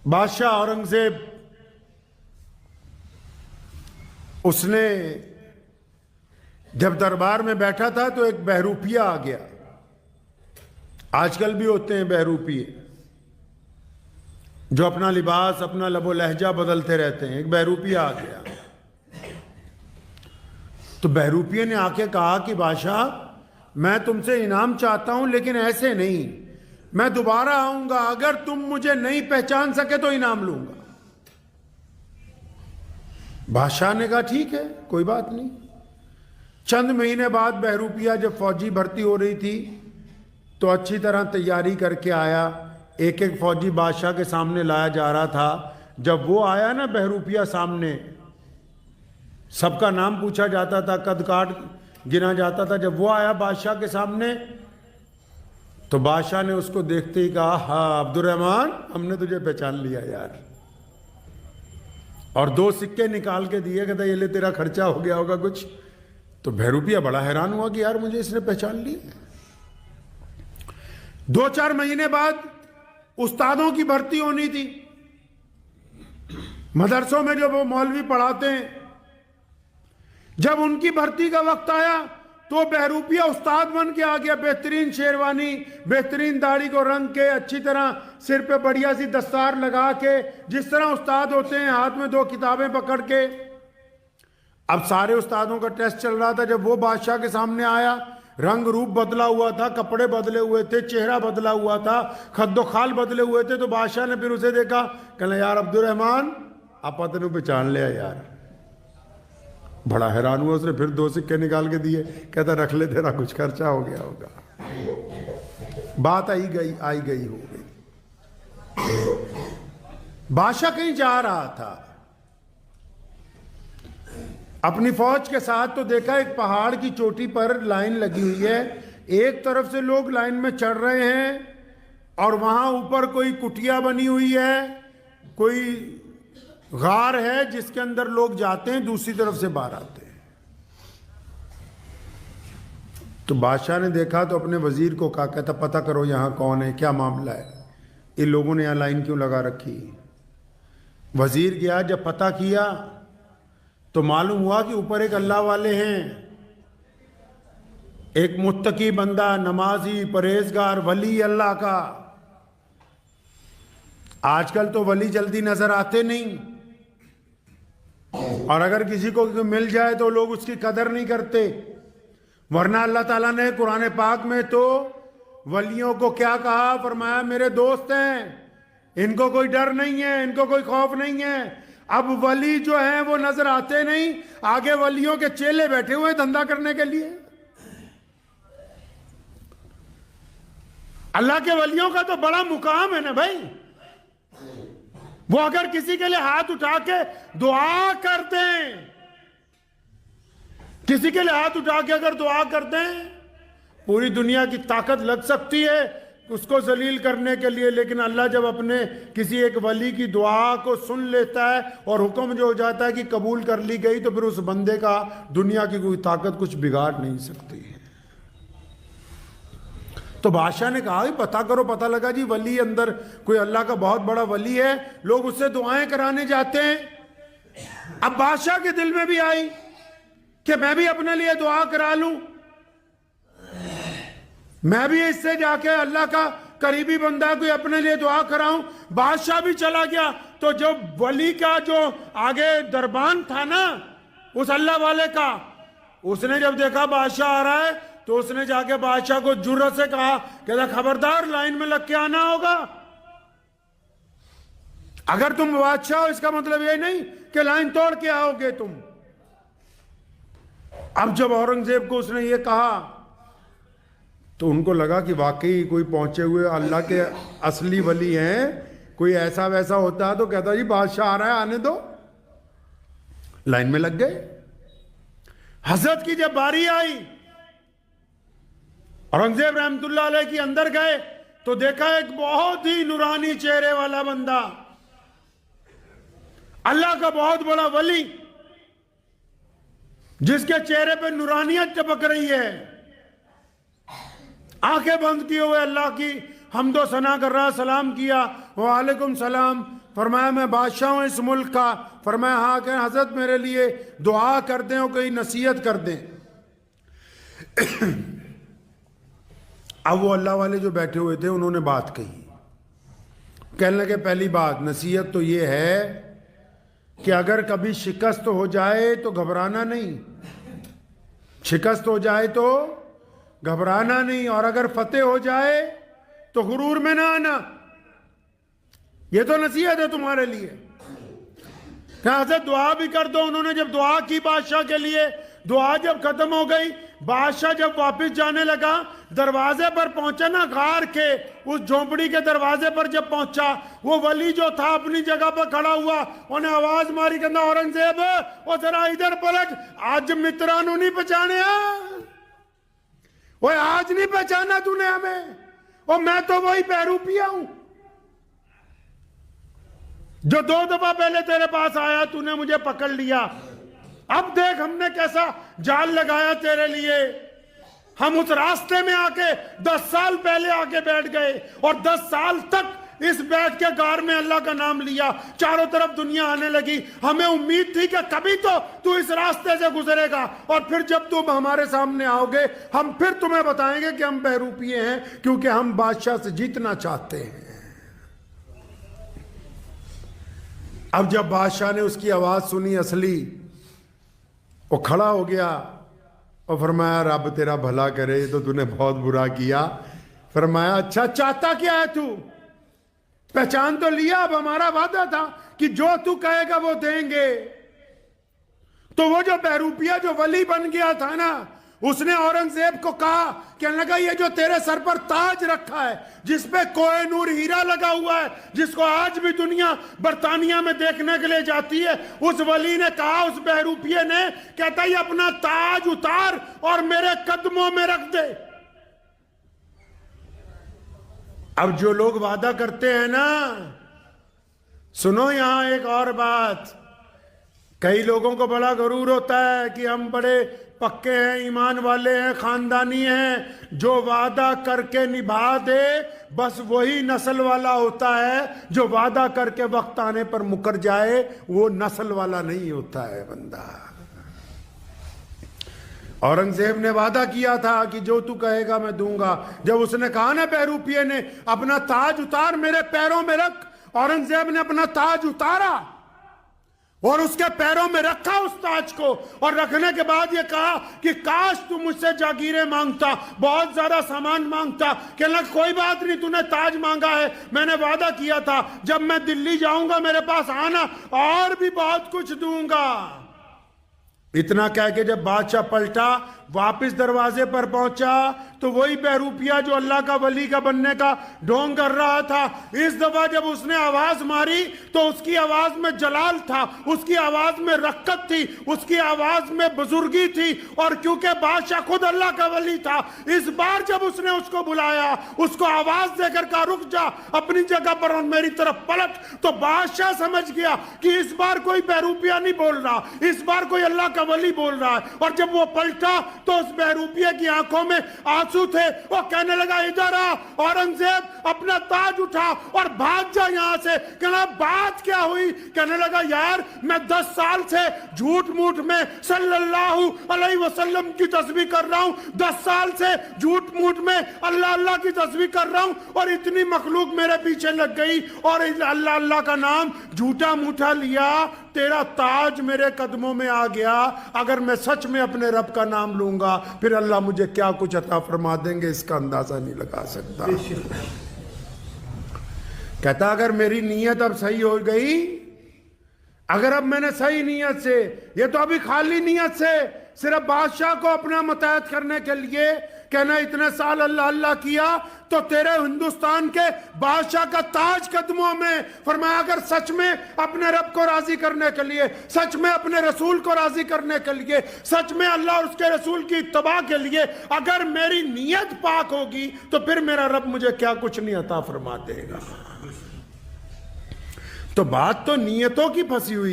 بادشاہ اورنگزیب اس نے جب دربار میں بیٹھا تھا تو ایک بہروپیہ آ گیا. آج کل بھی ہوتے ہیں بہروپیے جو اپنا لباس اپنا لب و لہجہ بدلتے رہتے ہیں. ایک بہروپیہ آ گیا تو بہروپیے نے آ کے کہا کہ بادشاہ میں تم سے انعام چاہتا ہوں لیکن ایسے نہیں, میں دوبارہ آؤں گا, اگر تم مجھے نہیں پہچان سکے تو انعام لوں گا. بادشاہ نے کہا ٹھیک ہے کوئی بات نہیں. چند مہینے بعد بہروپیہ جب فوجی بھرتی ہو رہی تھی تو اچھی طرح تیاری کر کے آیا. ایک ایک فوجی بادشاہ کے سامنے لایا جا رہا تھا. جب وہ آیا نا بہروپیہ سامنے, سب کا نام پوچھا جاتا تھا, قد کاٹ گنا جاتا تھا. جب وہ آیا بادشاہ کے سامنے تو بادشاہ نے اس کو دیکھتے ہی کہا ہاں عبد الرحمن ہم نے تجھے پہچان لیا یار, اور 2 سکے نکال کے دیے, کہتا یہ لے تیرا خرچہ ہو گیا ہوگا کچھ. تو بہروپیہ بڑا حیران ہوا کہ یار مجھے اس نے پہچان لیا. 2-4 مہینے بعد استادوں کی بھرتی ہونی تھی. مدرسوں میں جو وہ مولوی پڑھاتے ہیں, جب ان کی بھرتی کا وقت آیا تو بہروپیہ استاد بن کے آ گیا. بہترین شیروانی, بہترین داڑھی کو رنگ کے, اچھی طرح سر پہ بڑھیا سی دستار لگا کے, جس طرح استاد ہوتے ہیں, ہاتھ میں 2 کتابیں پکڑ کے. اب سارے استادوں کا ٹیسٹ چل رہا تھا. جب وہ بادشاہ کے سامنے آیا, رنگ روپ بدلا ہوا تھا, کپڑے بدلے ہوئے تھے, چہرہ بدلا ہوا تھا, خد و خال بدلے ہوئے تھے. تو بادشاہ نے پھر اسے دیکھا, کہنا یار عبد الرحمن آپ تینوں پہچان لیا یار. بڑا حیران ہوا. اس نے پھر 2 سکے نکال کے دیے, کہتا رکھ لے تیرا کچھ خرچہ ہو گیا ہوگا. بات آئی گئی ہو گئی. بادشاہ کہیں جا رہا تھا اپنی فوج کے ساتھ, تو دیکھا ایک پہاڑ کی چوٹی پر لائن لگی ہوئی ہے. ایک طرف سے لوگ لائن میں چڑھ رہے ہیں اور وہاں اوپر کوئی کٹیا بنی ہوئی ہے, کوئی غار ہے جس کے اندر لوگ جاتے ہیں, دوسری طرف سے باہر آتے ہیں. تو بادشاہ نے دیکھا تو اپنے وزیر کو کہا, کہتا پتہ کرو یہاں کون ہے, کیا معاملہ ہے, ان لوگوں نے یہاں لائن کیوں لگا رکھی. وزیر گیا, جب پتہ کیا تو معلوم ہوا کہ اوپر ایک اللہ والے ہیں, ایک متقی بندہ, نمازی, پرہیزگار, ولی اللہ کا. آج کل تو ولی جلدی نظر آتے نہیں, اور اگر کسی کو مل جائے تو لوگ اس کی قدر نہیں کرتے. ورنہ اللہ تعالیٰ نے قرآن پاک میں تو ولیوں کو کیا کہا, فرمایا میرے دوست ہیں, ان کو کوئی ڈر نہیں ہے, ان کو کوئی خوف نہیں ہے. اب ولی جو ہیں وہ نظر آتے نہیں, آگے ولیوں کے چیلے بیٹھے ہوئے دھندا کرنے کے لیے. اللہ کے ولیوں کا تو بڑا مقام ہے نا بھائی. وہ اگر کسی کے لیے ہاتھ اٹھا کے دعا کرتے ہیں, کسی کے لیے ہاتھ اٹھا کے اگر دعا کرتے ہیں, پوری دنیا کی طاقت لگ سکتی ہے اس کو ذلیل کرنے کے لیے, لیکن اللہ جب اپنے کسی ایک ولی کی دعا کو سن لیتا ہے اور حکم جو ہو جاتا ہے کہ قبول کر لی گئی, تو پھر اس بندے کا دنیا کی کوئی طاقت کچھ بگاڑ نہیں سکتی ہے. تو بادشاہ نے کہا پتہ کرو, پتہ لگا جی ولی اندر کوئی اللہ کا بہت بڑا ولی ہے, لوگ اس سے دعائیں کرانے جاتے ہیں. اب بادشاہ کے دل میں بھی آئی کہ میں بھی اپنے لیے دعا کرا لوں, میں بھی اس سے جا کے اللہ کا قریبی بندہ کوئی اپنے لیے دعا کراؤں. بادشاہ بھی چلا گیا. تو جو ولی کا جو آگے دربان تھا نا اس اللہ والے کا, اس نے جب دیکھا بادشاہ آ رہا ہے تو اس نے جا کے بادشاہ کو جرأت سے کہا, کہتا خبردار لائن میں لگ کے آنا ہوگا. اگر تم بادشاہ ہو اس کا مطلب یہ نہیں کہ لائن توڑ کے آؤ گے تم. اب جب اورنگزیب کو اس نے یہ کہا تو ان کو لگا کہ واقعی کوئی پہنچے ہوئے اللہ کے اصلی ولی ہیں, کوئی ایسا ویسا ہوتا تو کہتا جی بادشاہ آ رہا ہے آنے دو. لائن میں لگ گئے. حضرت کی جب باری آئی, اورنگزیب رحمت اللہ علیہ کی اندر گئے تو دیکھا ایک بہت ہی نورانی چہرے والا بندہ, اللہ کا بہت بڑا ولی, جس کے چہرے پہ نورانیت چمک رہی ہے, آنکھیں بند کیے ہوئے اللہ کی حمد و ثنا کر رہا, سلام کیا. वालेकुम सलाम। फरमाया मैं बादशाह हूँ इस मुल्क का। फरमाया हाँ। कहें हजरत मेरे लिए दुआ कर दें और कोई नसीहत कर दें। अब वो अल्लाह वाले जो बैठे हुए थे उन्होंने बात कही। कहने लगे पहली बात नसीहत तो ये है कि अगर कभी शिकस्त हो जाए तो घबराना नहीं, शिकस्त हो जाए तो घबराना नहीं, और अगर फतेह हो जाए तो गुरूर में ना आना। ये तो नसीहत है तुम्हारे लिए। हजरत दुआ भी कर दो। उन्होंने जब दुआ की बादशाह के लिए, दुआ जब खत्म हो गई, बादशाह जब वापस जाने लगा, दरवाजे पर पहुंचा ना, गार के उस झोंपड़ी के दरवाजे पर जब पहुंचा, वो वली जो था अपनी जगह पर खड़ा हुआ, उन्हें आवाज मारी, कहना औरंगजेब वो जरा इधर पलट, आज मित्रानु नहीं पहचाने, वो आज नहीं पहचाना तूने हमें, और मैं तो वही बहरूपिया हूं जो 2 दफा पहले तेरे पास आया, तूने मुझे पकड़ लिया। अब देख हमने कैसा जाल लगाया तेरे लिए। हम उस रास्ते में आके 10 साल पहले आके बैठ गए, और 10 साल तक इस बैठ के गार में अल्लाह का नाम लिया। चारों तरफ दुनिया आने लगी। हमें उम्मीद थी कि कभी तो तू इस रास्ते से गुजरेगा, और फिर जब तुम हमारे सामने आओगे हम फिर तुम्हें बताएंगे कि हम बहरूपिये हैं, क्योंकि हम बादशाह से जीतना चाहते हैं। अब जब बादशाह ने उसकी आवाज सुनी असली, वो खड़ा हो गया और फरमाया रब तेरा भला करे, तो तूने बहुत बुरा किया। फरमाया अच्छा चाहता क्या है तू? पहचान तो लिया, अब हमारा वादा था कि जो तू कहेगा वो देंगे। तो वो जो बहरूपिया जो वली बन गया था ना, उसने औरंगजेब को कहा, कहने लगा ये जो तेरे सर पर ताज रखा है, जिसपे कोहिनूर हीरा लगा हुआ है, जिसको आज भी दुनिया बर्तानिया में देखने के लिए जाती है, उस वली ने कहा, उस बहरूपिये ने, कहता ये अपना ताज उतार और मेरे कदमों में रख दे। अब जो लोग वादा करते हैं ना, सुनो यहां एक और बात। कई लोगों को बड़ा गरूर होता है कि हम बड़े पक्के हैं, ईमान वाले हैं, खानदानी हैं। जो वादा करके निभा दे बस वही नस्ल वाला होता है, जो वादा करके वक्त आने पर मुकर जाए वो नस्ल वाला नहीं होता है बंदा। औरंगजेब ने वादा किया था कि जो तू कहेगा मैं दूंगा। जब उसने कहा ना बहरूपिये ने अपना ताज उतार मेरे पैरों में रख, औरंगजेब ने अपना ताज उतारा और उसके पैरों में रखा उस ताज को, और रखने के बाद ये कहा कि काश तू मुझसे जागीरें मांगता, बहुत ज्यादा सामान मांगता। कहने लगा कोई बात नहीं, तूने ताज मांगा है, मैंने वादा किया था जब मैं दिल्ली जाऊंगा मेरे पास आना, और भी बहुत कुछ दूंगा। इतना कह के जब बादशाह पलटा, वापस दरवाजे पर पहुंचा, तो वही बहरूपिया जो अल्लाह का वली का बनने का ढोंग कर रहा था, इस दफा जब उसने आवाज मारी तो उसकी आवाज में जलाल था, उसकी आवाज में रक्कत थी, उसकी आवाज में बुजुर्गी थी। और क्योंकि बादशाह खुद अल्लाह का वली था, इस बार जब उसने उसको बुलाया, उसको आवाज देकर कहा रुक जा अपनी जगह पर और मेरी तरफ पलट, तो बादशाह समझ गया कि इस बार कोई बहरूपिया नहीं बोल रहा, इस बार कोई अल्लाह का वली बोल रहा है। और जब वो पलटा तो उस बहरूपिये की आंखों में आंसू थे। वो कहने लगा इधर आ औरंगजेब, अपना ताज उठा और भाग जा यहां से। कहना बात क्या हुई? कहने लगा यार मैं 10 साल से झूठ मूठ में सल्लल्लाहु अलैहि वसल्लम की तस्बीह कर रहा हूं, 10 साल से झूठ मूठ में अल्लाह अल्लाह की तस्बीह कर रहा हूं, और इतनी मखलूक मेरे पीछे लग गई और अल्लाह अल्लाह का नाम झूठा मूठा लिया, तेरा ताज मेरे कदमों में आ गया। अगर मैं सच में अपने रब का नाम लूंगा फिर अल्लाह मुझे क्या कुछ अता फरमा देंगे इसका अंदाजा नहीं लगा सकता। कहता अगर मेरी नीयत अब सही हो गई, अगर अब मैंने सही नीयत से, ये तो अभी खाली नीयत से सिर्फ बादशाह को अपना मुतहद करने के लिए कहना इतने साल अल्लाह अल्लाह किया, तो तेरे हिंदुस्तान के बादशाह का ताज कदमों में। फरमाया अगर सच में अपने रब को राजी करने के लिए, सच में अपने रसूल को राजी करने के लिए, सच में अल्लाह और उसके रसूल की इत्तबा के लिए अगर मेरी नीयत पाक होगी तो फिर मेरा रब मुझे क्या कुछ नहीं अता फरमा देगा। तो बात तो नीयतों की फंसी हुई।